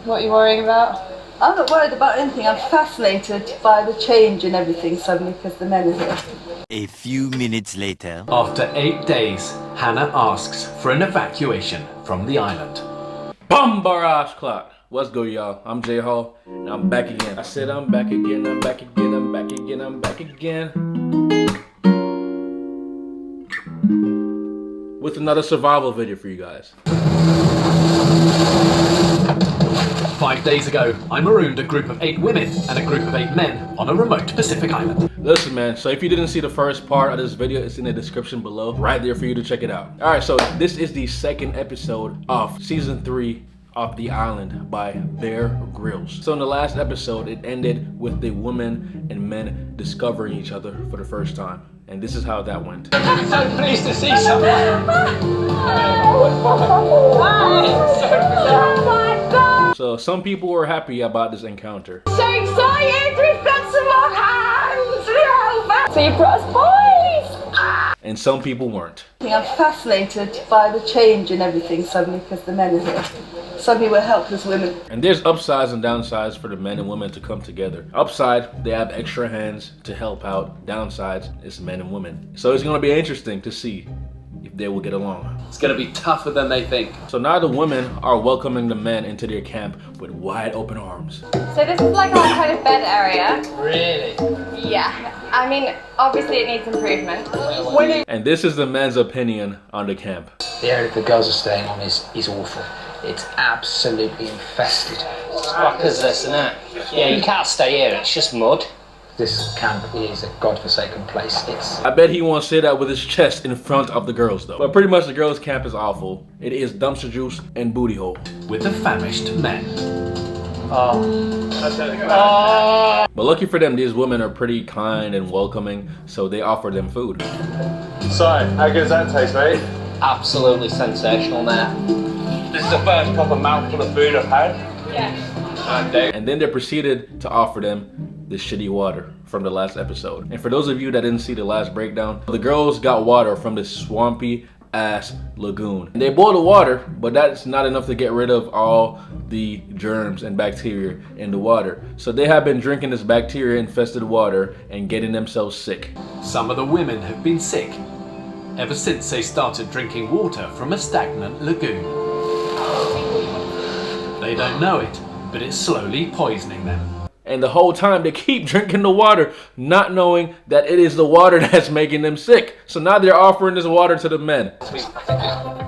What are you worrying about? I'm not worried about anything. I'm fascinated by the change in everything suddenly because the men are here. A few minutes later. After 8 days, Hannah asks for an evacuation from the island. Bumbarage clock. What's good, y'all? I'm J Hall, and I'm back again. I said I'm back again, I'm back again, I'm back again, I'm back again. With another survival video for you guys. 5 days ago, I marooned a group of 8 women and a group of 8 men on a remote Pacific island. Listen, man, so if you didn't see the first part of this video, it's in the description below, right there for you to check it out. Alright, so this is the second episode of season 3 of The Island by Bear Grylls. So in the last episode, it ended with the women and men discovering each other for the first time. And this is how that went. I'm so pleased to see someone. So some people were happy about this encounter. So excited! We've got some more hands! So you brought us boys! And some people weren't. I'm fascinated by the change in everything suddenly because the men are here. Suddenly we're helpless women. And there's upsides and downsides for the men and women to come together. Upside, they have extra hands to help out. Downsides, it's men and women. So it's gonna be interesting to see if they will get along. It's gonna be tougher than they think. So now the women are welcoming the men into their camp with wide open arms. So this is like our kind of bed area. Really? Yeah. I mean, obviously it needs improvement. And this is the men's opinion on the camp. The area the girls are staying on is awful. It's absolutely infested. It's crackers this, isn't it? Yeah, you can't stay here, it's just mud. This camp is a godforsaken place. I bet he won't say that with his chest in front of the girls though. But pretty much the girls' camp is awful. It is dumpster juice and booty hole. With the famished men. But lucky for them, these women are pretty kind and welcoming, so they offer them food. So, how good does that taste, mate? Absolutely sensational, mate. This is the first proper mouthful of food I've had. Yeah. And then they proceeded to offer them the shitty water from the last episode. And for those of you that didn't see the last breakdown, the girls got water from this swampy ass lagoon. And they boiled the water, but that's not enough to get rid of all the germs and bacteria in the water. So they have been drinking this bacteria infested water and getting themselves sick. Some of the women have been sick ever since they started drinking water from a stagnant lagoon. They don't know it, but it's slowly poisoning them. And the whole time they keep drinking the water, not knowing that it is the water that's making them sick. So now they're offering this water to the men.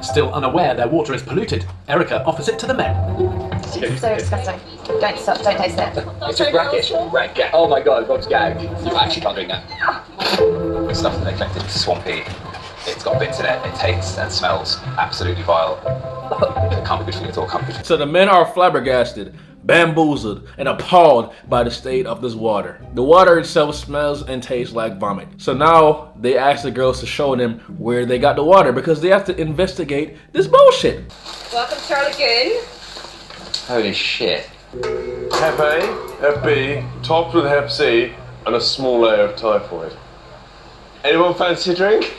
Still unaware their water is polluted, Erica offers it to the men. It's so disgusting. Don't stop, don't taste it. It's just brackish. Oh my god, God's gag. You actually can't drink that. The stuff that they collected is swampy. It's got bits in it. It tastes and smells absolutely vile. It can't be good for you at all. Can't be good. So the men are flabbergasted, bamboozled, and appalled by the state of this water. The water itself smells and tastes like vomit. So now they ask the girls to show them where they got the water because they have to investigate this bullshit. Welcome to our lagoon. Holy shit. Hep A, Hep B, topped with Hep C, and a small layer of typhoid. Anyone fancy a drink?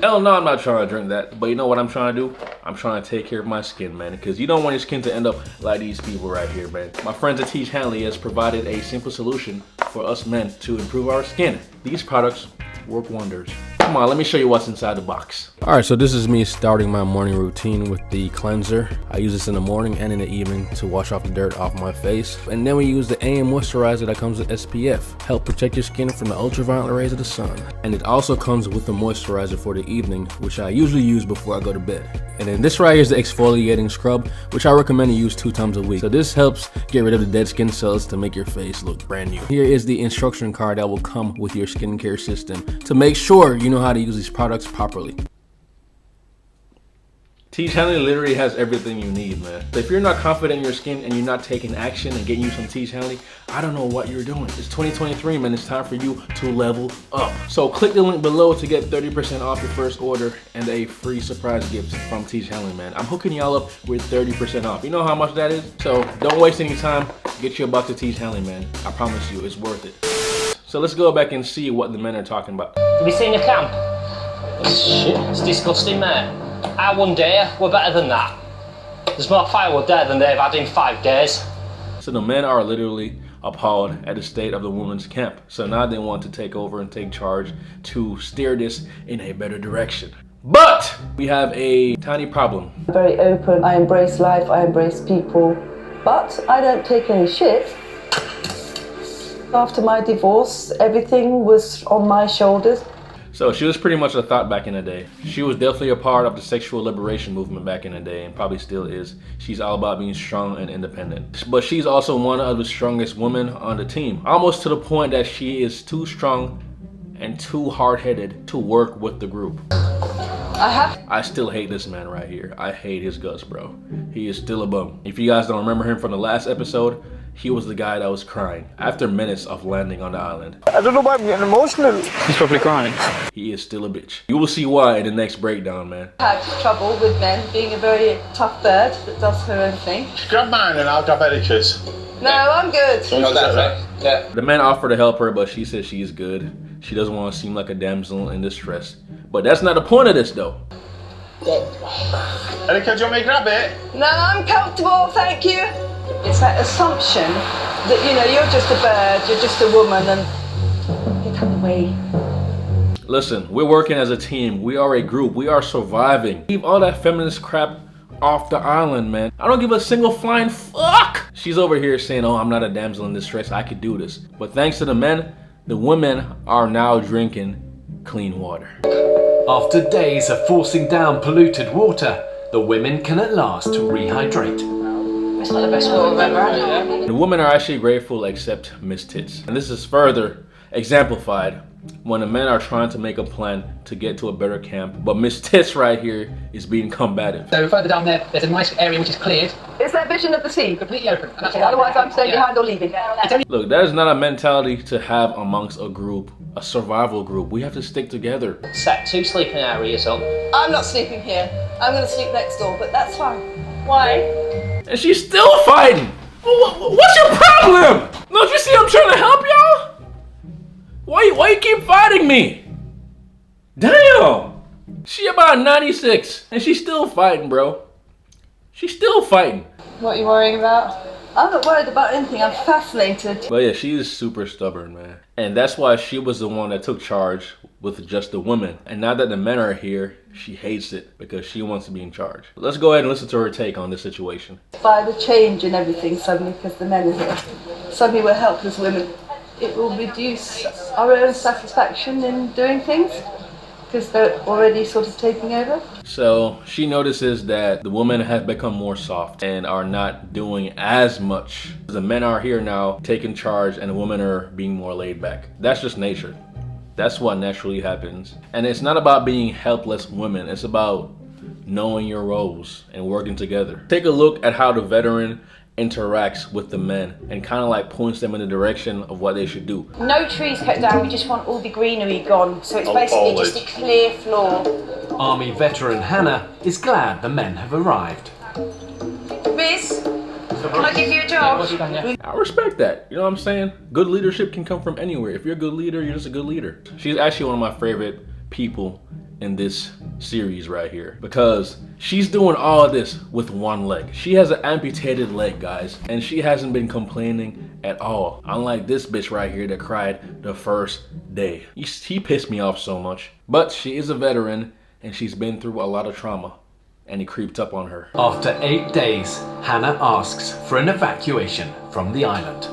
Hell no, I'm not trying to drink that. But you know what I'm trying to do? I'm trying to take care of my skin, man. Because you don't want your skin to end up like these people right here, man. My friends at Teach Hanley has provided a simple solution for us men to improve our skin. These products work wonders. Come on, let me show you what's inside the box. All right, so this is me starting my morning routine with the cleanser. I use this in the morning and in the evening to wash off the dirt off my face. And then we use the AM moisturizer that comes with SPF. Help protect your skin from the ultraviolet rays of the sun. And it also comes with the moisturizer for the evening, which I usually use before I go to bed. And then this right here is the exfoliating scrub, which I recommend you use 2 times a week. So this helps get rid of the dead skin cells to make your face look brand new. Here is the instruction card that will come with your skincare system to make sure you know how to use these products properly. Teach Hanley literally has everything you need, man. So if you're not confident in your skin and you're not taking action and getting you some Teach Hanley, I don't know what you're doing. It's 2023, man. It's time for you to level up. So click the link below to get 30% off your first order and a free surprise gift from Teach Hanley, man. I'm hooking y'all up with 30% off. You know how much that is? So don't waste any time. Get you a box of Teach Hanley, man. I promise you, it's worth it. So let's go back and see what the men are talking about. Have you seen the camp? It's shit. It's disgusting, mate. Our one day, we're better than that. There's more firewood there than they've had in 5 days. So the men are literally appalled at the state of the women's camp. So now they want to take over and take charge to steer this in a better direction. But we have a tiny problem. Very open. I embrace life. I embrace people. But I don't take any shit. After my divorce, everything was on my shoulders. So she was pretty much a thought back in the day. She was definitely a part of the sexual liberation movement back in the day, and probably still is. She's all about being strong and independent. But she's also one of the strongest women on the team. Almost to the point that she is too strong and too hard-headed to work with the group. I still hate this man right here. I hate his guts, bro. He is still a bum. If you guys don't remember him from the last episode, he was the guy that was crying after minutes of landing on the island. I don't know why I'm getting emotional. He's probably crying. He is still a bitch. You will see why in the next breakdown, man. I had trouble with men, being a very tough bird that does her own thing. Grab mine and I'll grab Erica's. No, I'm good. Oh, that's right. Yeah. The man offered to help her, but she said she is good. She doesn't want to seem like a damsel in distress. But that's not the point of this, though. Erica, do you want me to grab it? No, I'm comfortable, thank you. It's that assumption that, you know, you're just a bird, you're just a woman, and get out of the way. Listen, we're working as a team. We are a group. We are surviving. Leave all that feminist crap off the island, man. I don't give a single flying fuck. She's over here saying, oh, I'm not a damsel in distress. I could do this. But thanks to the men, the women are now drinking clean water. After days of forcing down polluted water, the women can at last rehydrate. It's not the best water I've ever had. The women are actually grateful except Miss Tits. And this is further exemplified when the men are trying to make a plan to get to a better camp. But Miss Tits right here is being combative. So further down there, there's a nice area which is cleared. It's that vision of the sea. Completely open. And that's Okay, otherwise I'm staying behind or leaving. Look, that is not a mentality to have amongst a group, a survival group. We have to stick together. Set 2 sleeping areas up. I'm not sleeping here. I'm going to sleep next door, but that's fine. Why? And she's still fighting. What's your problem? Don't you see I'm trying to help y'all? Why you keep fighting me? Damn. She about 96 and she's still fighting, bro. She's still fighting. What are you worrying about? I'm not worried about anything. I'm fascinated. But yeah, she is super stubborn, man. And that's why she was the one that took charge with just the women. And now that the men are here, she hates it because she wants to be in charge. Let's go ahead and listen to her take on this situation. By the change in everything suddenly because the men are here. Suddenly we're helpless women. It will reduce our own satisfaction in doing things because they're already sort of taking over. So she notices that the women have become more soft and are not doing as much. The men are here now taking charge and the women are being more laid back. That's just nature. That's what naturally happens. And it's not about being helpless women. It's about knowing your roles and working together. Take a look at how the veteran interacts with the men and kind of like points them in the direction of what they should do. No trees cut down, we just want all the greenery gone. So it's basically just a clear floor. Army veteran Hannah is glad the men have arrived. Miss, can I give you a job? I respect that. You know what I'm saying? Good leadership can come from anywhere. If you're a good leader, you're just a good leader. She's actually one of my favorite people in this series right here because she's doing all of this with one leg. She has an amputated leg, guys, and she hasn't been complaining at all. Unlike this bitch right here that cried the first day. He pissed me off so much. But she is a veteran and she's been through a lot of trauma and he creeped up on her. After 8 days, Hannah asks for an evacuation from the island.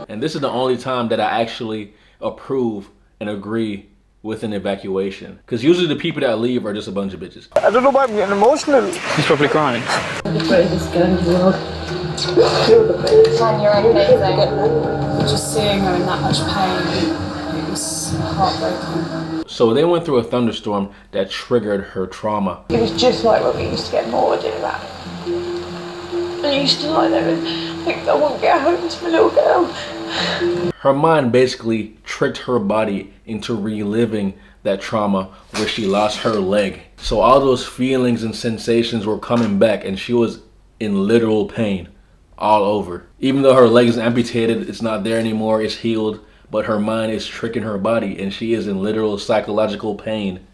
And this is the only time that I actually approve and agree with an evacuation. Because usually the people that leave are just a bunch of bitches. I don't know why I'm getting emotional. He's probably crying. The greatest girl in the world. You're the greatest. Man, you're amazing. Just seeing her in that much pain, it was heartbreaking. So they went through a thunderstorm that triggered her trauma. It was just like when we used to get bored in that. I used to lie there and think I won't get home to my little girl. Her mind basically tricked her body into reliving that trauma where she lost her leg. So all those feelings and sensations were coming back and she was in literal pain all over. Even though her leg is amputated, it's not there anymore, it's healed, but her mind is tricking her body and she is in literal psychological pain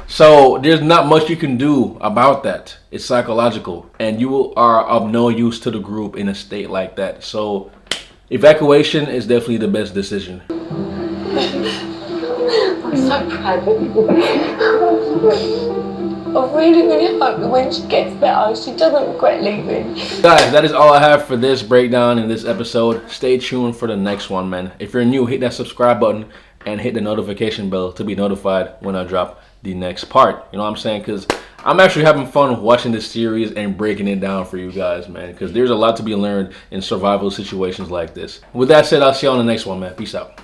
So there's not much you can do about that. It's psychological, and you are of no use to the group in a state like that. So evacuation is definitely the best decision. I'm so proud of you. I really, really hope that when she gets better, she doesn't regret leaving. Guys, that is all I have for this breakdown in this episode. Stay tuned for the next one, man. If you're new, hit that subscribe button and hit the notification bell to be notified when I drop the next part. You know what I'm saying? Because I'm actually having fun watching this series and breaking it down for you guys, man. Because there's a lot to be learned in survival situations like this. With that said, I'll see you on the next one, man. Peace out.